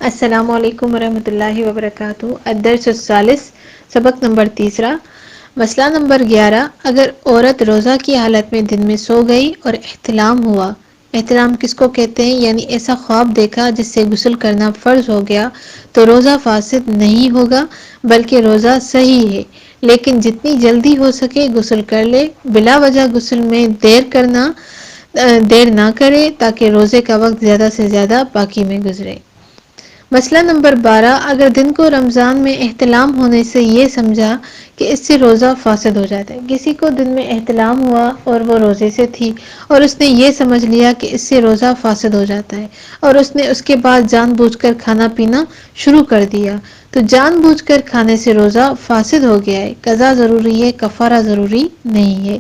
السلام علیکم ورحمۃ اللہ وبرکاتہ۔ الدرس الثالث، سبق نمبر 3، مسئلہ نمبر 11۔ اگر عورت روزہ کی حالت میں دن میں سو گئی اور احتلام ہوا، احتلام کس کو کہتے ہیں؟ یعنی ایسا خواب دیکھا جس سے غسل کرنا فرض ہو گیا، تو روزہ فاسد نہیں ہوگا بلکہ روزہ صحیح ہے، لیکن جتنی جلدی ہو سکے غسل کر لے، بلا وجہ غسل میں دیر نہ کرے تاکہ روزے کا وقت زیادہ سے زیادہ پاکی میں گزرے۔ مسئلہ نمبر 12۔ اگر دن کو رمضان میں احتلام ہونے سے یہ سمجھا کہ اس سے روزہ فاسد ہو جاتا ہے، کسی کو دن میں احتلام ہوا اور وہ روزے سے تھی اور اس نے یہ سمجھ لیا کہ اس سے روزہ فاسد ہو جاتا ہے، اور اس نے اس کے بعد جان بوجھ کر کھانا پینا شروع کر دیا، تو جان بوجھ کر کھانے سے روزہ فاسد ہو گیا ہے، قضا ضروری ہے، کفارہ ضروری نہیں ہے۔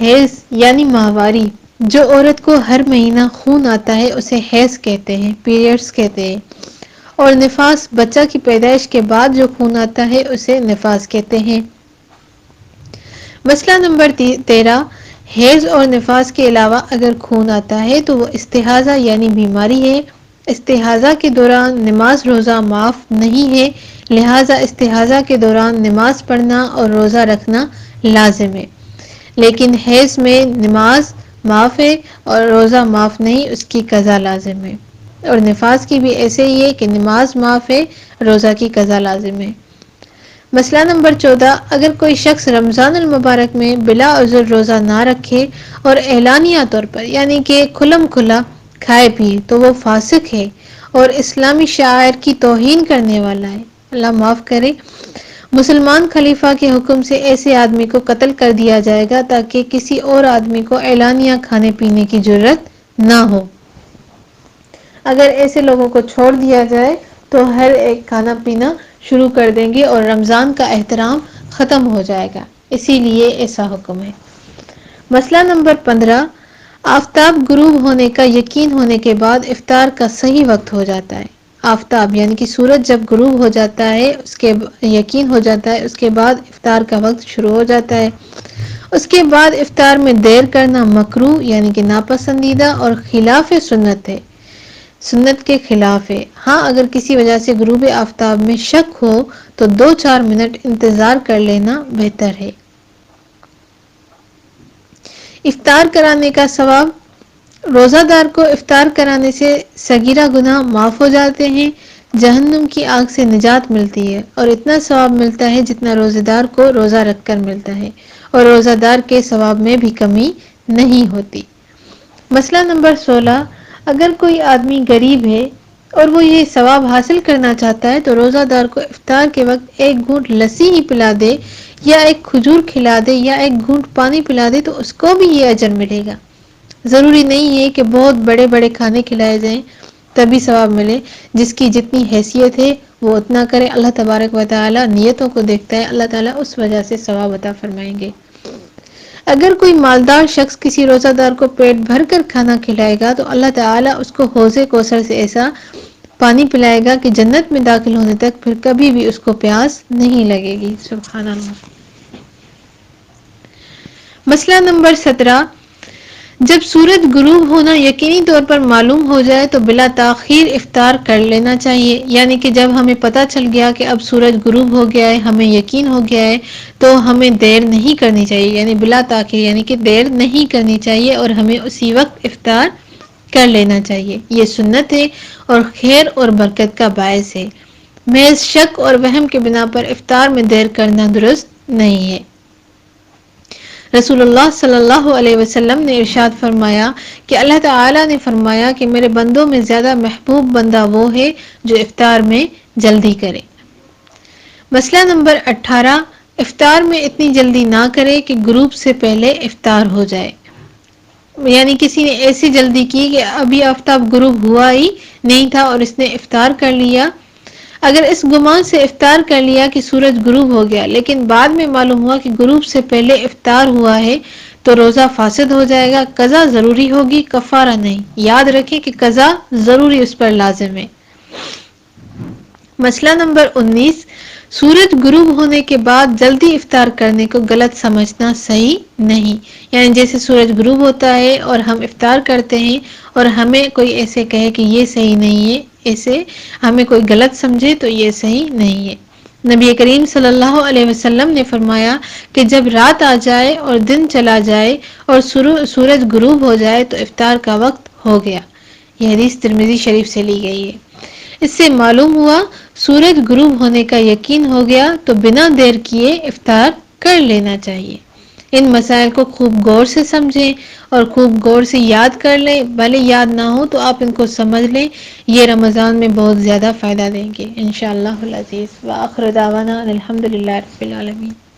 حیض یعنی ماہواری، جو عورت کو ہر مہینہ خون آتا ہے اسے حیض کہتے ہیں، پیریڈز کہتے ہیں، اور نفاس بچہ کی پیدائش کے بعد جو خون آتا ہے اسے نفاس کہتے ہیں۔ مسئلہ نمبر 13۔ حیض اور نفاس کے علاوہ اگر خون آتا ہے تو وہ استحاضہ یعنی بیماری ہے۔ استحاضہ کے دوران نماز روزہ معاف نہیں ہے، لہذا استحاضہ کے دوران نماز پڑھنا اور روزہ رکھنا لازم ہے، لیکن حیض میں نماز معاف ہے اور روزہ معاف نہیں، اس کی قضا لازم ہے، اور نفاس کی بھی ایسے ہی ہے کہ نماز معاف ہے، روزہ کی قضا لازم ہے۔ مسئلہ نمبر 14۔ اگر کوئی شخص رمضان المبارک میں بلا عذر روزہ نہ رکھے اور اعلانیہ طور پر یعنی کہ کھلم کھلا کھائے پیے تو وہ فاسق ہے اور اسلامی شعائر کی توہین کرنے والا ہے، اللہ معاف کرے۔ مسلمان خلیفہ کے حکم سے ایسے آدمی کو قتل کر دیا جائے گا تاکہ کسی اور آدمی کو اعلانیہ کھانے پینے کی جرت نہ ہو۔ اگر ایسے لوگوں کو چھوڑ دیا جائے تو ہر ایک کھانا پینا شروع کر دیں گے اور رمضان کا احترام ختم ہو جائے گا، اسی لیے ایسا حکم ہے۔ مسئلہ نمبر 15۔ آفتاب غروب ہونے کا یقین ہونے کے بعد افطار کا صحیح وقت ہو جاتا ہے۔ آفتاب یعنی کہ سورج جب غروب ہو جاتا ہے، اس کے یقین ہو جاتا ہے، اس کے بعد افطار کا وقت شروع ہو جاتا ہے۔ اس کے بعد افطار میں دیر کرنا مکروہ یعنی کہ ناپسندیدہ اور خلاف سنت ہے، سنت کے خلاف ہے۔ ہاں اگر کسی وجہ سے غروب آفتاب میں شک ہو تو 2-4 منٹ انتظار کر لینا بہتر ہے۔ افطار کرانے کا ثواب۔ روزہ دار کو افطار کرانے سے صغیرہ گناہ معاف ہو جاتے ہیں، جہنم کی آگ سے نجات ملتی ہے، اور اتنا ثواب ملتا ہے جتنا روزہ دار کو روزہ رکھ کر ملتا ہے، اور روزہ دار کے ثواب میں بھی کمی نہیں ہوتی۔ مسئلہ نمبر 16۔ اگر کوئی آدمی غریب ہے اور وہ یہ ثواب حاصل کرنا چاہتا ہے تو روزہ دار کو افطار کے وقت ایک گھونٹ لسی ہی پلا دے یا ایک کھجور کھلا دے یا ایک گھونٹ پانی پلا دے تو اس کو بھی یہ اجر ملے گا۔ ضروری نہیں ہے کہ بہت بڑے بڑے کھانے کھلائے جائیں تبھی ثواب ملے، جس کی جتنی حیثیت ہے وہ اتنا کرے، اللہ تبارک و تعالی نیتوں کو دیکھتا ہے، اللہ تعالی اس وجہ سے ثواب عطا فرمائیں گے۔ اگر کوئی مالدار شخص کسی روزہ دار کو پیٹ بھر کر کھانا کھلائے گا تو اللہ تعالی اس کو حوض کوثر سے ایسا پانی پلائے گا کہ جنت میں داخل ہونے تک پھر کبھی بھی اس کو پیاس نہیں لگے گی، سبحان اللہ۔ مسئلہ نمبر 17۔ جب سورج غروب ہونا یقینی طور پر معلوم ہو جائے تو بلا تاخیر افطار کر لینا چاہیے، یعنی کہ جب ہمیں پتہ چل گیا کہ اب سورج غروب ہو گیا ہے، ہمیں یقین ہو گیا ہے، تو ہمیں دیر نہیں کرنی چاہیے، یعنی بلا تاخیر یعنی کہ دیر نہیں کرنی چاہیے اور ہمیں اسی وقت افطار کر لینا چاہیے، یہ سنت ہے اور خیر اور برکت کا باعث ہے۔ محض شک اور وہم کے بنا پر افطار میں دیر کرنا درست نہیں ہے۔ رسول اللہ صلی اللہ علیہ وسلم نے ارشاد فرمایا کہ اللہ تعالی نے فرمایا کہ میرے بندوں میں زیادہ محبوب بندہ وہ ہے جو افطار میں جلدی کرے۔ مسئلہ نمبر 18۔ افطار میں اتنی جلدی نہ کرے کہ غروب سے پہلے افطار ہو جائے، یعنی کسی نے ایسی جلدی کی کہ ابھی آفتاب غروب ہوا ہی نہیں تھا اور اس نے افطار کر لیا۔ اگر اس گمان سے افطار کر لیا کہ سورج غروب ہو گیا لیکن بعد میں معلوم ہوا کہ غروب سے پہلے افطار ہوا ہے تو روزہ فاسد ہو جائے گا، قضا ضروری ہوگی، کفارہ نہیں۔ یاد رکھیں کہ قضا ضروری اس پر لازم ہے۔ مسئلہ نمبر 19۔ سورج غروب ہونے کے بعد جلدی افطار کرنے کو غلط سمجھنا صحیح نہیں، یعنی جیسے سورج غروب ہوتا ہے اور ہم افطار کرتے ہیں اور ہمیں کوئی ایسے کہے کہ یہ صحیح نہیں ہے، ایسے ہمیں کوئی غلط سمجھے تو یہ صحیح نہیں ہے۔ نبی کریم صلی اللہ علیہ وسلم نے فرمایا کہ جب رات آ جائے اور دن چلا جائے اور سورج غروب ہو جائے تو افطار کا وقت ہو گیا۔ یہ حدیث ترمذی شریف سے لی گئی ہے۔ اس سے معلوم ہوا سورج غروب ہونے کا یقین ہو گیا تو بنا دیر کیے افطار کر لینا چاہیے۔ ان مسائل کو خوب غور سے سمجھیں اور خوب غور سے یاد کر لیں، بھلے یاد نہ ہو تو آپ ان کو سمجھ لیں، یہ رمضان میں بہت زیادہ فائدہ دیں گے انشاءاللہ العزیز۔ وآخر دعوانا الحمدللہ رب العالمین۔